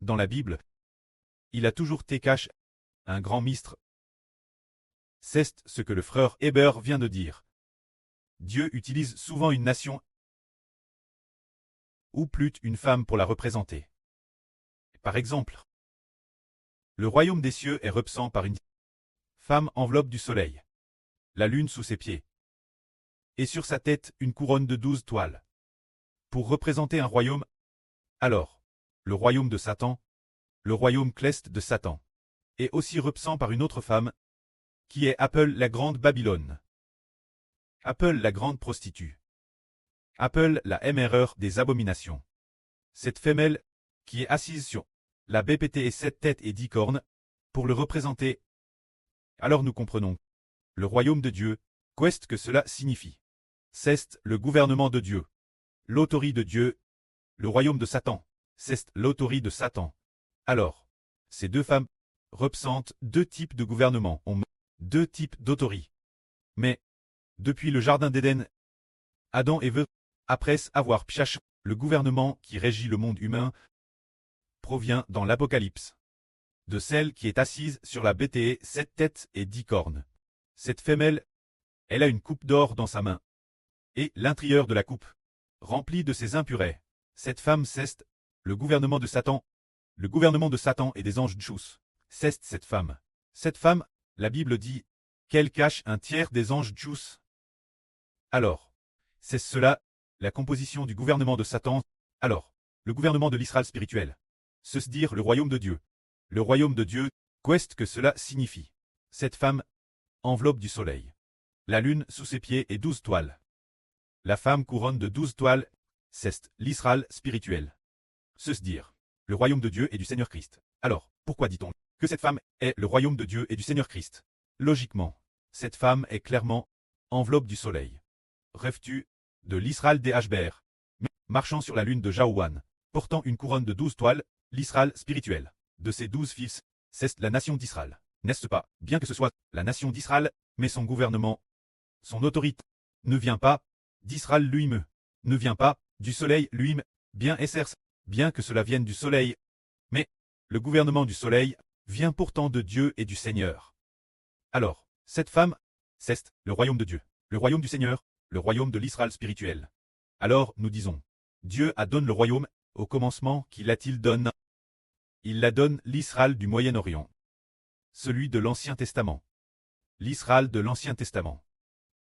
Dans la Bible, il a toujours été caché un grand mystère. C'est ce que le frère Héber vient de dire. Dieu utilise souvent une nation ou plutôt une femme pour la représenter. Par exemple, le royaume des cieux est représenté par une femme enveloppe du soleil, la lune sous ses pieds, et sur sa tête une couronne de 12 toiles. Pour représenter un royaume, alors, le royaume de Satan, le royaume cleste de Satan, est aussi représenté par une autre femme, qui est appelée la grande Babylone. Appelée la grande prostituée. Appelée la erreur des abominations. Cette femelle, qui est assise sur la BPT et 7 têtes et 10 cornes, pour le représenter. Alors nous comprenons. Le royaume de Dieu, qu'est-ce que cela signifie? C'est le gouvernement de Dieu. L'autorité de Dieu. Le royaume de Satan, c'est l'autorité de Satan. Alors, ces deux femmes représentent deux types de gouvernement, deux types d'autorité. Mais, depuis le jardin d'Éden, Adam et Ève, après avoir pchaché le gouvernement qui régit le monde humain, provient dans l'Apocalypse de celle qui est assise sur la BTE 7 têtes et 10 cornes. Cette femelle, elle a une coupe d'or dans sa main. Et l'intérieur de la coupe, rempli de ses impurés. Cette femme c'est le gouvernement de Satan. Le gouvernement de Satan et des anges Djous. C'est cette femme. Cette femme, la Bible dit, qu'elle cache un tiers des anges Djous. Alors, c'est cela, la composition du gouvernement de Satan. Alors, le gouvernement de l'Israël spirituel. C'est dire le royaume de Dieu. Le royaume de Dieu, qu'est-ce que cela signifie? Cette femme, enveloppe du soleil. La lune sous ses pieds et 12 toiles. La femme couronne de 12 toiles, c'est l'Israël spirituel. C'est dire le royaume de Dieu et du Seigneur Christ. Alors, pourquoi dit-on que cette femme est le royaume de Dieu et du Seigneur Christ? Logiquement, cette femme est clairement enveloppe du soleil. Rêves-tu de l'Israël des Hber, marchant sur la lune de Jaouan, portant une couronne de 12 toiles, l'Israël spirituel. De ses 12 fils, c'est la nation d'Israël. N'est-ce pas, bien que ce soit la nation d'Israël, mais son gouvernement, son autorité, ne vient pas d'Israël lui-même, ne vient pas du soleil lui-même, bien que cela vienne du soleil. Mais le gouvernement du soleil vient pourtant de Dieu et du Seigneur. Alors, cette femme, c'est le royaume de Dieu, le royaume du Seigneur, le royaume de l'Israël spirituel. Alors, nous disons, Dieu a donné le royaume, au commencement qu'il a-t-il donné. Il la donne l'Israël du Moyen-Orient. Celui de l'Ancien Testament. L'Israël de l'Ancien Testament.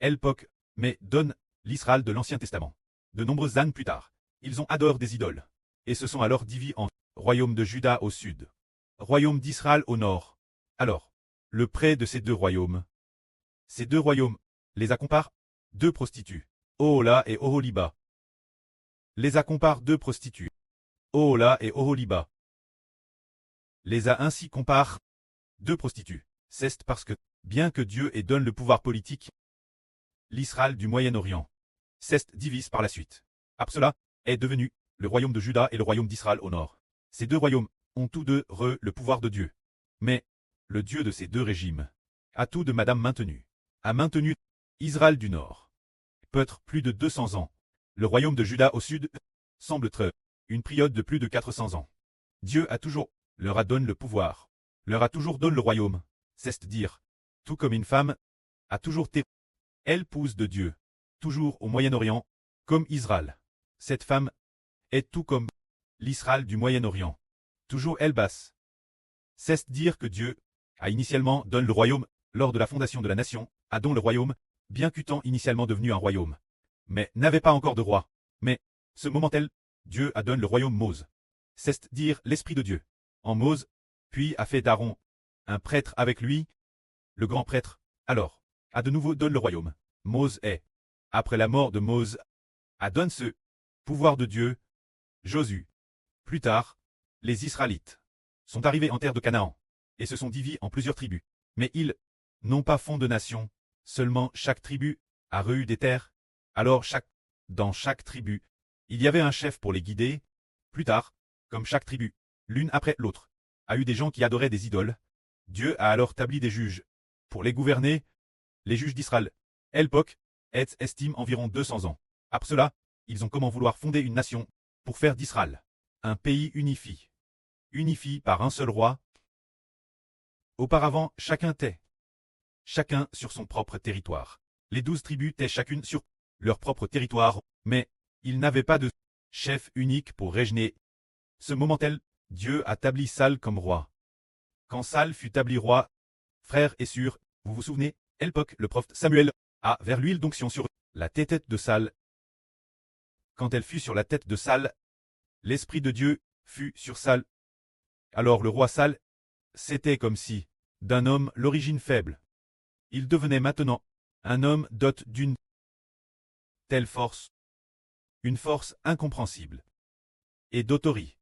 Époque, mais donne l'Israël de l'Ancien Testament. De nombreuses années plus tard, ils ont adoré des idoles, et se sont alors divisés en royaume de Juda au sud, royaume d'Israël au nord. Alors, le près de ces deux royaumes, les accompare deux prostituées, Ohola et Oholiba. Les accompare deux prostituées, Ohola et Oholiba. Les a ainsi compare deux prostituées. C'est parce que, bien que Dieu ait donné le pouvoir politique, l'Israël du Moyen-Orient, c'est divise par la suite. Après cela, est devenu le royaume de Juda et le royaume d'Israël au nord. Ces deux royaumes ont tous deux le pouvoir de Dieu. Mais, le Dieu de ces deux régimes a tout de Madame maintenu. A maintenu Israël du nord. Peut-être plus de 200 ans. Le royaume de Juda au sud semble être une période de plus de 400 ans. Dieu a toujours leur a donné le pouvoir, leur a toujours donné le royaume, c'est-à-dire, tout comme une femme a toujours été épouse de Dieu, toujours au Moyen-Orient, comme Israël. Cette femme est tout comme l'Israël du Moyen-Orient, toujours elle basse. C'est-à-dire que Dieu a initialement donné le royaume lors de la fondation de la nation, a donné le royaume, bien qu'étant initialement devenu un royaume, mais n'avait pas encore de roi. Mais, ce moment-tel, Dieu a donné le royaume Mose, c'est-à-dire l'Esprit de Dieu, en Mose, puis a fait d'Aaron un prêtre avec lui, le grand prêtre, alors, a de nouveau donné le royaume. Mose est, après la mort de Mose, a donné ce pouvoir de Dieu, Josué. Plus tard, les Israélites sont arrivés en terre de Canaan, et se sont divisés en plusieurs tribus. Mais ils n'ont pas fond de nation, seulement chaque tribu a eu des terres. Alors dans chaque tribu, il y avait un chef pour les guider. Plus tard, comme chaque tribu, l'une après l'autre, a eu des gens qui adoraient des idoles. Dieu a alors établi des juges pour les gouverner. Les juges d'Israël, l'époque, estime environ 200 ans. Après cela, ils ont comment vouloir fonder une nation pour faire d'Israël un pays unifié. unifie par un seul roi. Auparavant, chacun sur son propre territoire. Les 12 tribus étaient chacune sur leur propre territoire, mais ils n'avaient pas de chef unique pour régner. Ce moment-là, Dieu a établi Saül comme roi. Quand Saül fut établi roi, frère et sœurs, vous vous souvenez, l'époque, le prophète Samuel a vers l'huile d'onction sur la tête de Saül. Quand elle fut sur la tête de Saül, l'Esprit de Dieu fut sur Saül. Alors le roi Saül, c'était comme si, d'un homme l'origine faible, il devenait maintenant un homme doté d'une telle force, une force incompréhensible, et d'autorité.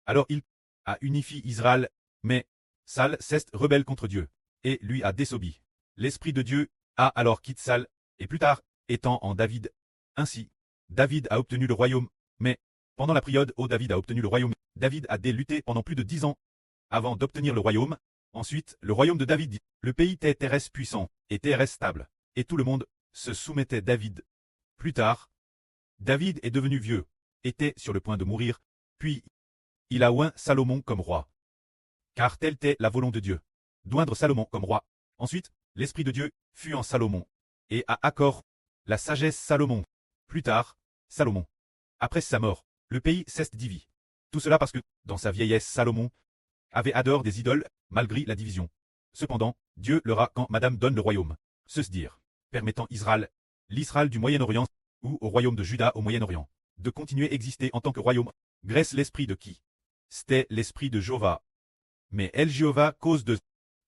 Alors il a unifié Israël, mais Saül s'est rebelle contre Dieu, et lui a désobéi. L'Esprit de Dieu a alors quitté Saül, et plus tard, étant en David. Ainsi, David a obtenu le royaume, mais pendant la période où David a obtenu le royaume, David a lutté pendant plus de 10 ans avant d'obtenir le royaume. Ensuite, le royaume de David, le pays était terrestre puissant et terrestre stable, et tout le monde se soumettait à David. Plus tard, David est devenu vieux, était sur le point de mourir, puis il a oint Salomon comme roi. Car telle était la volonté de Dieu, d'oindre Salomon comme roi. Ensuite, l'Esprit de Dieu fut en Salomon, et a accordé la sagesse Salomon. Plus tard, Salomon. Après sa mort, le pays s'est divisé. Tout cela parce que, dans sa vieillesse, Salomon avait adoré des idoles, malgré la division. Cependant, Dieu leur a quand Madame donne le royaume, se dire, permettant Israël, l'Israël du Moyen-Orient, ou au royaume de Juda au Moyen-Orient, de continuer à exister en tant que royaume, grâce l'esprit de qui? C'était l'esprit de Jéhovah. Mais Jéhovah cause de...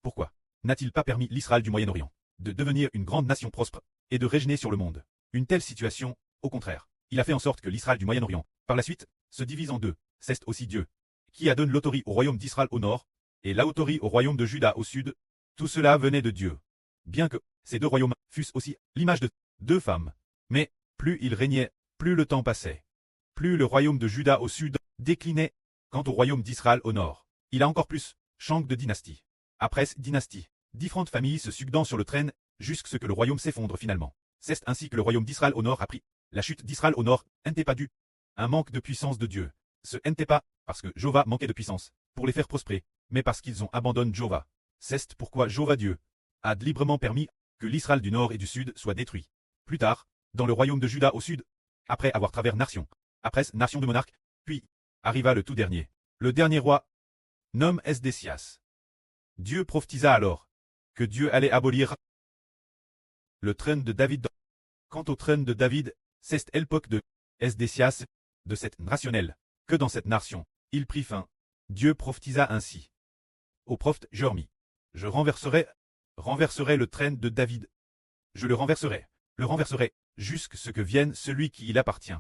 Pourquoi n'a-t-il pas permis l'Israël du Moyen-Orient de devenir une grande nation prospère et de régner sur le monde? Une telle situation, au contraire, il a fait en sorte que l'Israël du Moyen-Orient, par la suite, se divise en deux. C'est aussi Dieu qui a donné l'autorité au royaume d'Israël au nord, et l'autorité au royaume de Juda au sud. Tout cela venait de Dieu. Bien que ces deux royaumes fussent aussi l'image de deux femmes. Mais, plus ils régnaient, plus le temps passait. Plus le royaume de Juda au sud déclinait, quant au royaume d'Israël au nord. Il a encore plus changé de dynastie. Après cette dynastie, différentes familles se succédant sur le train, jusqu'à ce que le royaume s'effondre finalement. C'est ainsi que le royaume d'Israël au nord a pris. La chute d'Israël au nord n'était pas due un manque de puissance de Dieu. Ce n'était pas parce que Jéhovah manquait de puissance pour les faire prospérer, mais parce qu'ils ont abandonné Jéhovah. C'est pourquoi Jéhovah Dieu a librement permis que l'Israël du nord et du sud soit détruit. Plus tard, dans le royaume de Juda au sud, après avoir traversé nation, après nation de monarques, puis arriva le tout dernier. Le dernier roi, nomme Esdécias. Dieu prophétisa alors que Dieu allait abolir le trône de David. Quant au trône de David, c'est l'époque de Esdécias, de cette rationnelle, que dans cette nation, il prit fin. Dieu prophétisa ainsi. Au prophète Jérémie, je renverserai le trône de David. Je le renverserai, jusqu'à ce que vienne celui qui il appartient.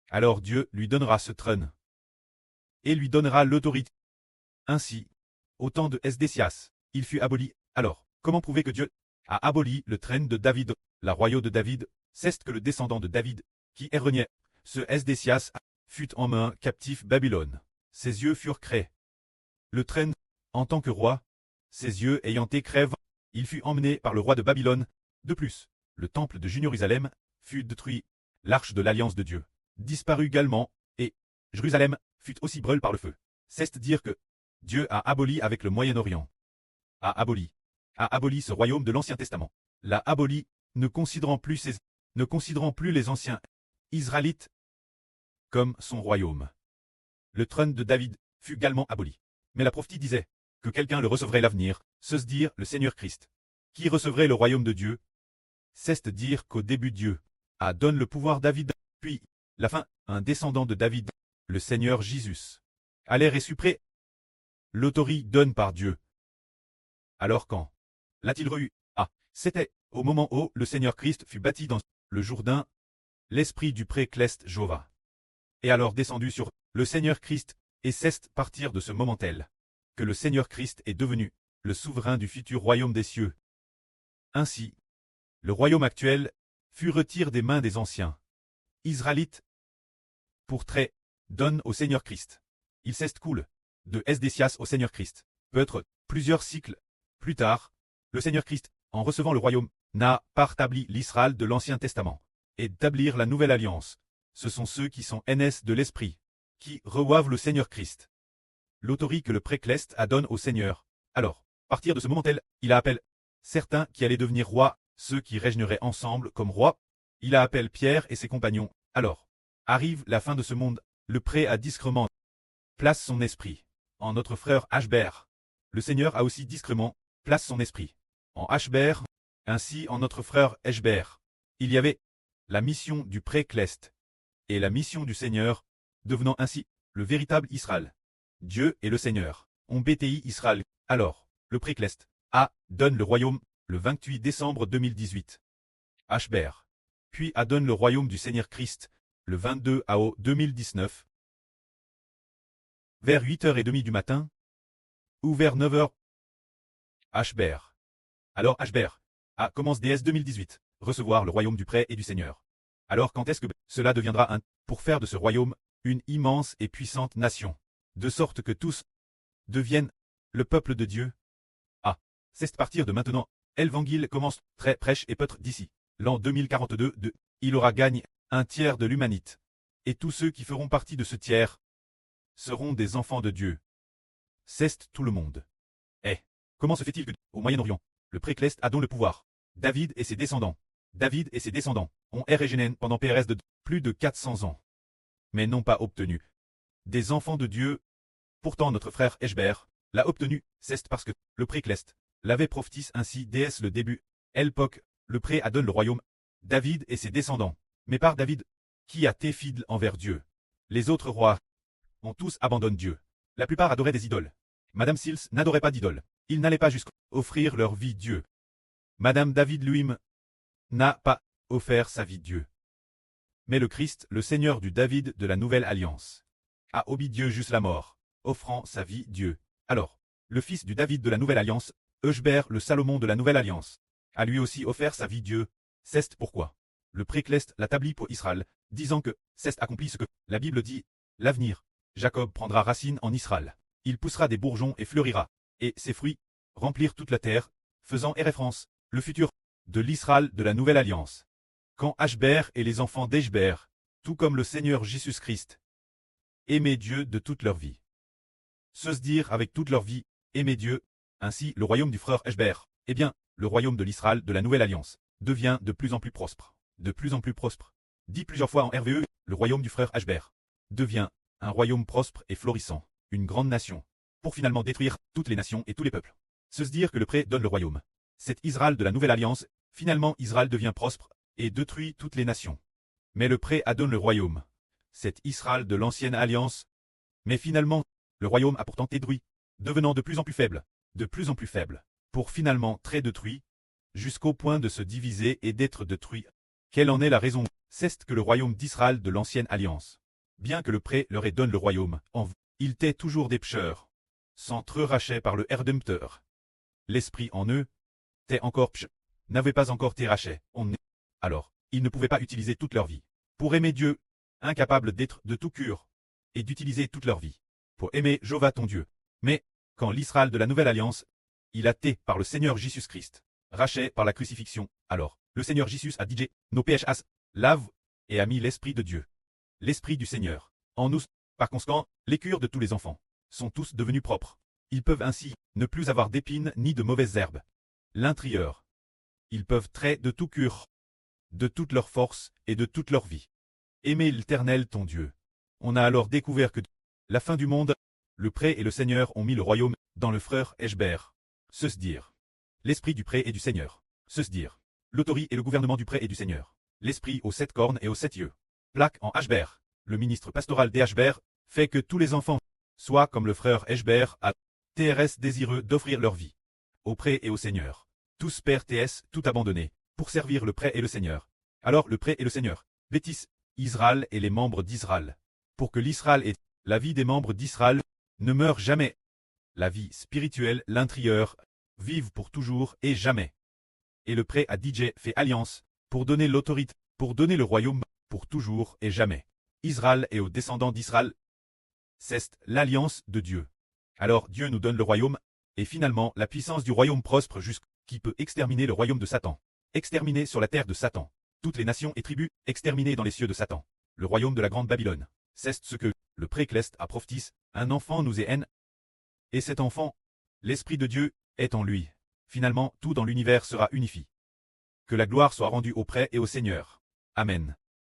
Alors Dieu lui donnera ce trône, et lui donnera l'autorité. Ainsi, au temps de Esdécias, il fut aboli. Alors, comment prouver que Dieu a aboli le trône de David, la royauté de David? C'est que le descendant de David, qui régnait, ce Esdécias, fut en main captif Babylone. Ses yeux furent créés. Le trône, en tant que roi, ses yeux ayant été crèves, il fut emmené par le roi de Babylone. De plus, le temple de Jérusalem fut détruit. L'arche de l'alliance de Dieu disparut également, et Jérusalem fut aussi brûlée par le feu. C'est dire que Dieu a aboli avec le Moyen-Orient. A aboli ce royaume de l'Ancien Testament. L'a aboli, ne considérant plus les anciens Israélites comme son royaume. Le trône de David fut également aboli. Mais la prophétie disait que quelqu'un le recevrait l'avenir, se dire le Seigneur Christ, qui recevrait le royaume de Dieu. C'est dire qu'au début Dieu a donné le pouvoir à David, puis, la fin, un descendant de David, le Seigneur Jésus, allait ressupré. L'autorité donne par Dieu. Alors quand l'a-t-il reçu? Ah, c'était au moment où le Seigneur Christ fut bâti dans le Jourdain, l'esprit du précleste Jéhovah. Et alors descendu sur le Seigneur Christ, et c'est partir de ce moment-là que le Seigneur Christ est devenu le souverain du futur royaume des cieux. Ainsi, le royaume actuel fut retiré des mains des anciens Israélites pour trait donne au Seigneur Christ. Il s'écoule de Esdécias au Seigneur Christ. Peut-être plusieurs cycles plus tard, le Seigneur Christ, en recevant le royaume, n'a pas rétabli l'Israël de l'Ancien Testament et d'établir la nouvelle alliance. Ce sont ceux qui sont aînés de l'Esprit, qui reçoivent le Seigneur Christ. l'autorité que le précleste adonne au Seigneur. Alors, à partir de ce moment-là, il appelle certains qui allaient devenir rois, ceux qui régneraient ensemble comme rois. Il appelle Pierre et ses compagnons. Alors, arrive la fin de ce monde, le pré a discrètement place son esprit. En notre frère Ashbert, le Seigneur a aussi discrètement place son esprit. En Ashbert, ainsi en notre frère Eshbert, il y avait la mission du précleste et la mission du Seigneur, devenant ainsi le véritable Israël. Dieu et le Seigneur ont BTI Israël. Alors, le précleste donne le royaume le 28 décembre 2018. Ashbert. Puis donne le royaume du Seigneur Christ le 22 AO 2019. Vers 8h30 du matin ou vers 9h. Ashbert. Alors Ashbert commence DS 2018, recevoir le royaume du pré et du Seigneur. Alors quand est-ce que cela deviendra pour faire de ce royaume une immense et puissante nation, de sorte que tous deviennent le peuple de Dieu? C'est à partir de maintenant, l'évangile commence très prêche et peut-être d'ici l'an 2042 il aura gagné un tiers de l'humanité. Et tous ceux qui feront partie de ce tiers seront des enfants de Dieu. C'est tout le monde. Comment se fait-il que, au Moyen-Orient, le précleste a donc le pouvoir? David et ses descendants ont régné pendant PRS de plus de 400 ans, mais n'ont pas obtenu des enfants de Dieu. Pourtant notre frère Eshbert l'a obtenu, c'est parce que le précleste l'avait prophétisé ainsi dès le début. L'époque, le pré adonne le royaume, David et ses descendants. Mais par David, qui a été fidèle envers Dieu. Les autres rois ont tous abandonné Dieu. La plupart adoraient des idoles. Madame Sils n'adorait pas d'idoles. Ils n'allaient pas jusqu'à offrir leur vie Dieu. Madame David lui-même n'a pas offert sa vie Dieu. Mais le Christ, le Seigneur du David de la Nouvelle Alliance, a obéi Dieu jusqu'à la mort, offrant sa vie Dieu. Alors, le fils du David de la Nouvelle Alliance, Eshbert le Salomon de la Nouvelle Alliance, a lui aussi offert sa vie Dieu. C'est pourquoi le précleste l'établit pour Israël, disant que c'est accompli ce que la Bible dit, l'avenir. Jacob prendra racine en Israël. Il poussera des bourgeons et fleurira, et ses fruits remplir toute la terre, faisant référence, le futur, de l'Israël de la Nouvelle Alliance. Quand Ashbert et les enfants d'Eshbert, tout comme le Seigneur Jésus-Christ, aimaient Dieu de toute leur vie. Se dire avec toute leur vie, aimer Dieu, ainsi le royaume du frère Eshbert, le royaume de l'Israël de la Nouvelle Alliance, devient de plus en plus prospère. De plus en plus prospère. Dit plusieurs fois en RVE, le royaume du frère Eshbert devient un royaume prospère et florissant, une grande nation, pour finalement détruire toutes les nations et tous les peuples. Se dire que le pré donne le royaume. C'est Israël de la Nouvelle Alliance, finalement Israël devient prospère et détruit toutes les nations. Mais le pré donne le royaume. C'est Israël de l'Ancienne Alliance. Mais finalement, le royaume a pourtant été détruit, devenant de plus en plus faible, pour finalement très détruit, jusqu'au point de se diviser et d'être détruit. Quelle en est la raison? C'est que le royaume d'Israël de l'Ancienne Alliance, bien que le pré leur ait donné le royaume, ils étaient toujours des pécheurs, sans être rachetés par le Rédempteur. L'esprit en eux, était encore pécheur, n'avait pas encore été racheté. Alors, ils ne pouvaient pas utiliser toute leur vie pour aimer Dieu, incapables d'être de tout cœur et d'utiliser toute leur vie pour aimer Jéhovah ton Dieu. Mais, quand l'Israël de la Nouvelle Alliance, il a été par le Seigneur Jésus-Christ, racheté par la crucifixion, alors, le Seigneur Jésus a dit, nos péchés lave et a mis l'Esprit de Dieu, l'Esprit du Seigneur, en nous. Par conséquent, les cœurs de tous les enfants sont tous devenus propres. Ils peuvent ainsi ne plus avoir d'épines ni de mauvaises herbes. L'intérieur. Ils peuvent traiter de tout cœur, de toute leur force et de toute leur vie. Aimer l'Éternel ton Dieu. On a alors découvert que la fin du monde, le pré et le Seigneur ont mis le royaume dans le frère Eshbert. Se dire. L'esprit du pré et du Seigneur. Se dire. L'autorité et le gouvernement du pré et du Seigneur. L'esprit aux 7 cornes et aux 7 yeux. Plaque en Eshbert. Le ministre pastoral d'Eshbert fait que tous les enfants soient comme le frère Eshbert à TRS désireux d'offrir leur vie au pré et au Seigneur. Tous père TS tout abandonné pour servir le pré et le Seigneur. Alors le pré et le Seigneur bêtissent Israël et les membres d'Israël. Pour que l'Israël et la vie des membres d'Israël ne meurent jamais. La vie spirituelle, l'intérieur, vivent pour toujours et jamais. Et le pré à DJ fait alliance pour donner l'autorité, pour donner le royaume pour toujours et jamais. Israël et aux descendants d'Israël. C'est l'alliance de Dieu. Alors Dieu nous donne le royaume, et finalement la puissance du royaume prospère qui peut exterminer le royaume de Satan. Exterminer sur la terre de Satan. Toutes les nations et tribus, exterminées dans les cieux de Satan. Le royaume de la grande Babylone. C'est ce que le précleste a prophétisé, un enfant nous est haine, Et cet enfant, l'Esprit de Dieu, est en lui. Finalement, tout dans l'univers sera unifié. Que la gloire soit rendue au Prêtre et au Seigneur. Amen.